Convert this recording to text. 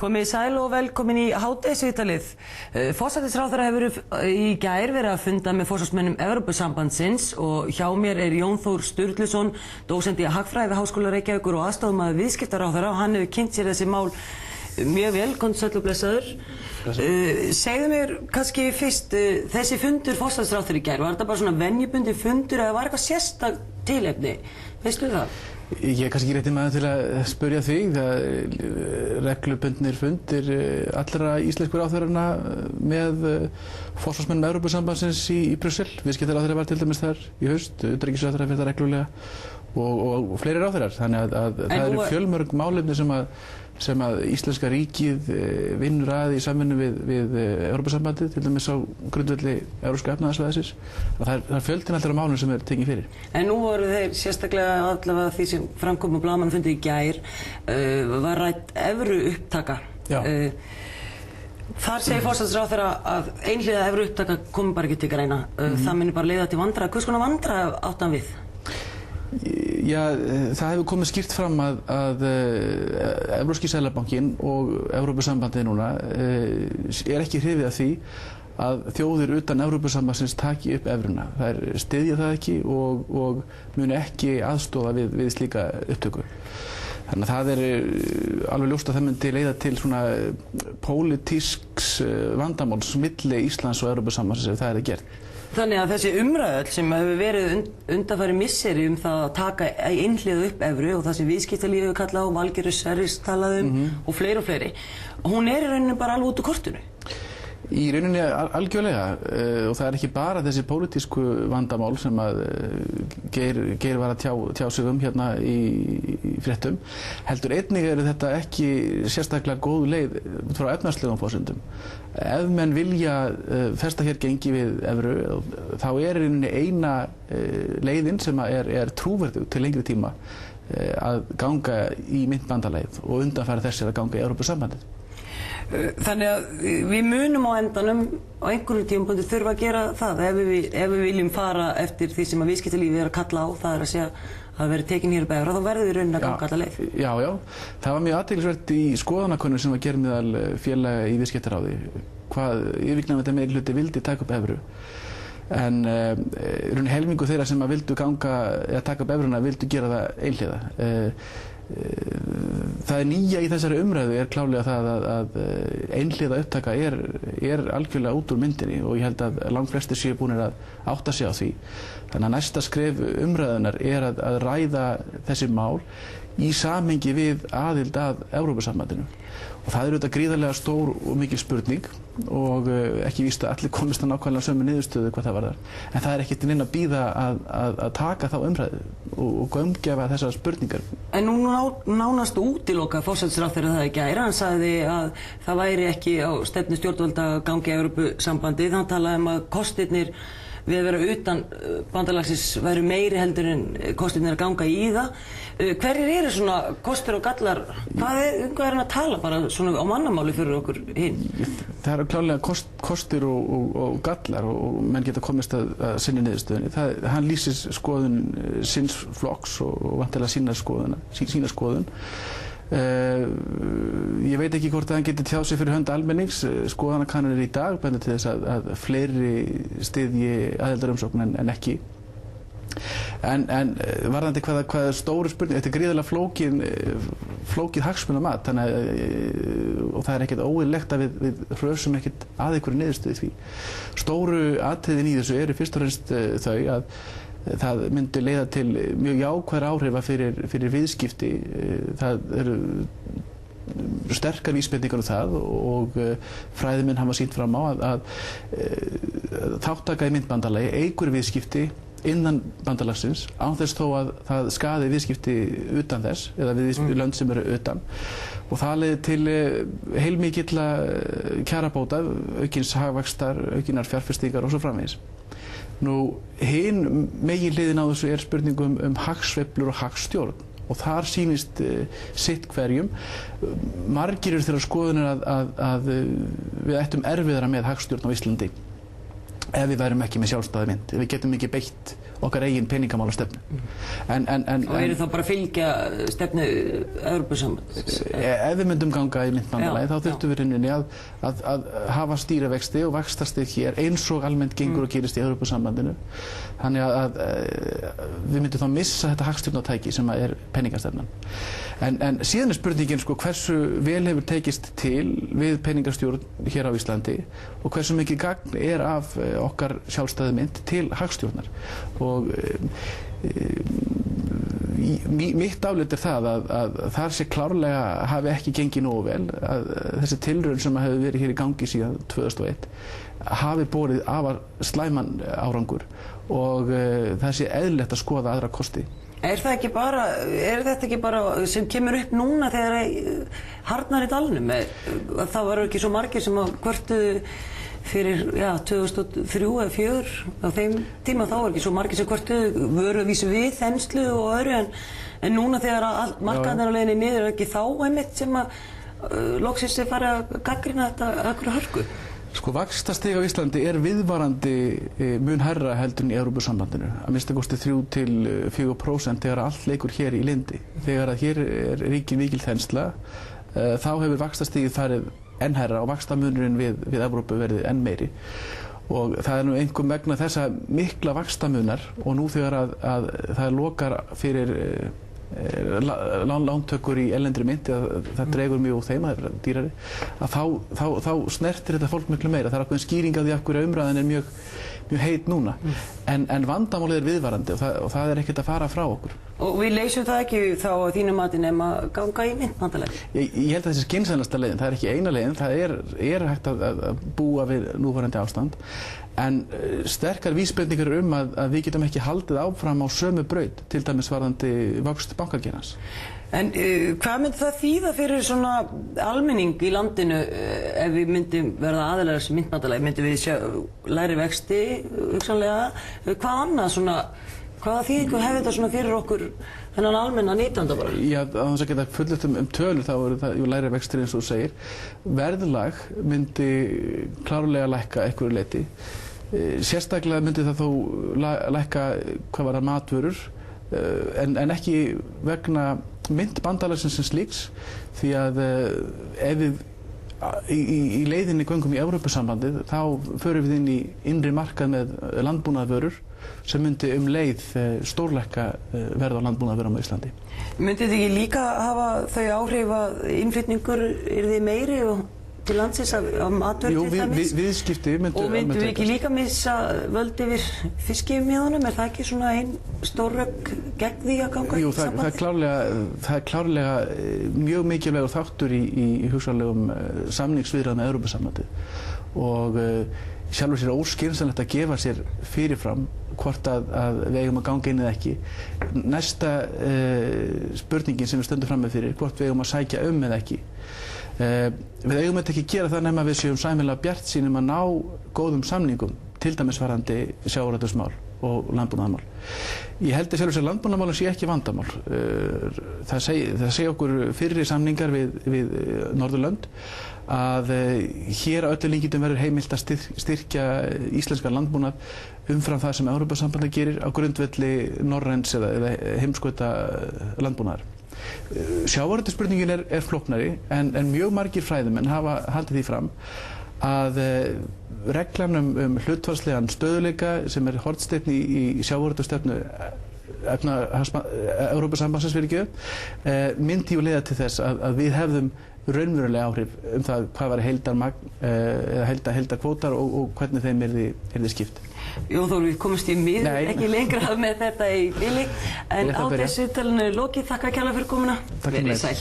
Komið sæl og velkomin í hádegisviðtalið. Forsætisráðherra hefur í gær verið að funda með forsvarsmönnum Evrópusambandsins og hjá mér er Jón Þór Sturluson, dósent í hagfræði við Háskóla Reykjavíkur og aðstoðarmaður viðskiptaráðherra og hann hefur kynnt sér þessi mál mjög vel, sæll og blessaður. Segðu mér kannski fyrst, þessi fundur forsætisráðherra í gær, var þetta bara svona venjubundi fundur eða var eitthvað sérstakt tilefni? Veistu það? Ég er kannski ekki rétti maður til að spyrja því. Reglubundnir fundir allra íslensku ráðherranna með forsvarsmönnum Evrópusambandsins í Brussel. Viðskiptaráðherra var til dæmis þar í haust, utanríkisráðherra fyrir það reglulega og fleiri ráðherrar. Þannig að það eru fjölmörg málefni sem að íslenska ríkið vinnur að í samvinnu við Evrópusambandið, til dæmis á grundvelli Evrópska efnahagssvæðisins. Það er fjöldinn allra málum sem er tekið fyrir. En nú voru þeir sérstaklega allavega því sem framkom á blaðamannafundi í gær, var rædd evru upptaka. Þar segir forsætisráðherra að einhliða evru upptaka komi bara ekki til greina. Það muni bara leiða til vandræða. Hvers konar vandræða átti hann við? Já, það hefur komið skýrt fram að Evrópski seðlabankinn og Evrópusambandið núna er ekki hrifið af því að þjóðir utan Evrópusambandsins taki upp evruna. Þær styðja það ekki og muni ekki aðstoða við slíka upptöku. Þannig að það er alveg ljóst að það myndi leiða til svona pólitísks vandamáls milli Íslands og Evrópusambandsins ef það er gert. Þannig að þessi umræða sem hefur verið undanfari misseri það að taka einhliða upp evru og það sem viðskiptalífið hefur kallað á, Valgerður Sverris talaði og fleiri, hún er í rauninni bara alveg út úr kortinu. Í rauninni algjörlega og það er ekki bara þessi pólitísku vandamál sem að Geir var að tjá sig hérna í fréttum, heldur einnig þetta ekki sérstaklega góð leið frá efnahagslegum forsendum. Ef menn vilja festa hér gengi við evru, þá er í rauninni eina leiðin sem er trúverðug til lengri tíma að ganga í myntbandalagið og undanfæra þess að ganga í Evrópusambandið. Þannig að við munum á endanum á einhverjum tímapunkti þurfa að gera það ef við viljum fara eftir því sem að viðskiptalífið er að kalla á, það er að segja að verði tekin hér upp evra, þá verður við raunin að ganga alla leið. Já, það var mjög athyglisvert í skoðanakönnun sem var gerð meðal félaga í viðskiptaráði hvað yfirgnæfandi meirihluti vildi taka upp evru. En raunin helmingu þeirra sem að vildu taka upp evruna vildu gera það einhliða. Það nýja í þessari umræðu er klárlega það að einhliða upptaka er algjörlega út úr myndinni og ég held að langflestir séu búnir að átta sig á því. Þannig að næsta skref umræðunar er að ræða þessi mál í samhengi við aðild að Evrópusambandinu. Og það er auðvitað gríðarlega stór og mikil spurning og ekki víst að allir komist að nákvæmlega sömu niðurstöðu hvað það varðar. En það er ekkert inn að bíða að taka þá umræðu og gaumgæfa þessar spurningar. En nú nánast útilokað forsætisráðherra það í gær. Hann sagði að það væri ekki á stefnu stjórnvalda að ganga í Evrópusambandið. Hann talaði að kostirnir við að vera utan bandalagsins væru meiri heldur en kostirnir að ganga í það. Hverjir eru svona kostir og gallar? Hvað er hann að tala bara svona á mannamáli fyrir okkur hinn? Það eru klárlega kostir og gallar og menn geta komist að sinni niðurstöðunni. Hann lýsir skoðun síns flokks og vantilega sína skoðun. Ég veit ekki hvort að hann geti tjáð sig fyrir hönd almennings. Skoðanakannanir í dag bendir til þess að fleiri styðji aðildarumsókn en ekki. En varðandi hvað er stóru spurning, þetta er gríðarlega flókið hagsmunamat, og það er ekkert óeðlilegt að við hrösum ekkert að einhverju niðurstöðu því. Stóru atriðin í þessu eru fyrst og fremst þau að það myndi leiða til mjög jákvæðra áhrifa fyrir viðskipti. Það eru sterkar vísbendingar það og fræðimenn hafa sýnt fram á að þátttaka í myntbandalagi eykur viðskipti innan bandalagsins án þess þó að það skaði viðskipti utan þess eða við lönd sem eru utan og það leiði til heilmikilla kjarabóta, aukins hagvaxtar, aukinar fjárfestingar og svo framvegis. Hin meginhliðin á þessu er spurningum hagsveiflur og hagstjórn og þar sýnist sitt hverjum. Margir eru þeirra skoðunar að við ættum erfiðara með hagstjórn á Íslandi ef við værum ekki með sjálfstæða mynt, ef við getum ekki beitt okkar eigin peningamálastefnu. Og eru þá bara að fylgja stefnu Evrópusambandsins? Ef við myndum ganga í myntbandalagið þá þurftum við rauninni að hafa stýrivexti og vaxtastig hér eins og almennt gengur og gerist í Evrópusambandinu. Þannig að við myndum þá missa þetta hagstjórnartæki sem er peningastefnan. En síðan er spurningin sko, hversu vel hefur tekist til við peningastjórn hér á Íslandi og hversu mikið gagn er af okkar sjálfstæðu mynt til hagstjórnar. Og mitt álit er það að þar sé klárlega hafi ekki gengið nógu vel, að þessi tilraun sem hefur verið hér í gangi síðan 2001 hafi borið afar slæman árangur og það sé eðlilegt að skoða aðra kosti. Er þetta ekki bara sem kemur upp núna þegar harðnar í dalnum? Það var ekki svo margir sem kvörtuðu fyrir 2003 eða 2004 á þeim tíma, þá var ekki svo margir sem kvörtuðu vöruvísu við þenslu og öðru en núna þegar markaðnar á leiðinni niður er ekki þá einmitt sem að loksins er farið að gagnrýna þetta akkur hörku? Sko vaxtastig á Íslandi er viðvarandi mun hærra heldur en í Evrópusambandinu, að minnsta kosti 3–4% þegar allt leikur hér í lindi. Þegar að hér er ríkin mikil þensla, þá hefur vaxtastigið farið enn hærra og vaxtamunurinn við Evrópu verið enn meiri. Og það er nú einhver vegna þessa mikla vaxtamunar og nú þegar að það lokar fyrir lántökur í erlendri mynt, það dregur mjög úr þeim, það er dýrari, að þá snertir þetta fólk miklu meira. Það er ákveðin skýring á því af hverju umræðan er mjög heit núna. En vandamálið er viðvarandi og það er ekkert að fara frá okkur. Og við leysum það ekki þá á þínu mati nema ganga í myntbandalagið? Ég held að þessi skynsamlegasta leiðin, það er ekki eina leiðin, það er hægt að búa við núverandi ástand, en sterkar vísbendingar að við getum ekki haldið áfram á sömu braut, til dæmis varðandi vöxt bankageirans. En hvað myndi það þýða fyrir svona almenning í landinu ef við myndum verða aðilar sem myntbandalagi? Myndum við sjá lægri vexti, hugsanlega? Hvað annað svona, hvaða þýðingu hefur þetta svona fyrir okkur þennan almenna nýtanda bara? Já, að þess að geta fullyrt tölur þá eru það lægri vextir eins og þú segir. Verðlag myndi klárlega lækka einhverju leyti. Sérstaklega myndi það þó lækka hvað var það matvörur, en ekki vegna myntbandalagsins sem slíks, því að ef við í leiðinni göngum í Evrópusambandið þá förum við inn í innri markað með landbúnaðarvörur sem myndi leið stórlækka verð á landbúnaðarvörum á Íslandi. Myndi þið ekki líka hafa þau áhrif að innflytningur yrði meiri til landsins af matvöru til dæmis? Viðskipti myndu... Og myndum við ekki líka missa völd yfir fiskimiðunum? Er það ekki svona ein stór rögg gegn því að ganga í samband? Það er klárlega mjög mikilvægur þáttur í hugsanlegum samningsviðræðum með Evrópusambandið og sjálfur sér óskynsamlegt að gefa sér fyrirfram hvort að við eigum að ganga inn eða ekki. Næsta spurningin sem við stöndum fram með fyrir, hvort við eigum að sækja eða ekki. Við eigum þetta ekki að gera það nema við séum sæmilega bjartsýnum að ná góðum samningum, til dæmis varðandi sjávarútvegsmál og landbúnaðarmál. Ég held að sjálfur sér landbúnaðarmálin sé ekki vandamál. Það segja okkur fyrri samningar við Norðurlönd að hér á öllu líkindum verður heimilt að styrkja íslenska landbúnað umfram það sem Evrópusambandið gerir á grundvelli norræns eða heimskauta landbúnaðar. Sjávarútvegsspurningin er flóknari en mjög margir fræðimenn hafa haldið því fram að reglan hlutfallslegan stöðugleika sem er hornsteinn í sjávarútvegsstefnu Evrópusambandsins myndi leiða til þess að við hefðum raunverulega áhrif það hvað var heildarmagn eða heildarkvótar og hvernig þeim yrði skipt. Jón Þór, við komumst í miður ekki lengra með þetta í bili, en á þessu talinu lokið. Þakka kærlega fyrir komuna. Verið sæl.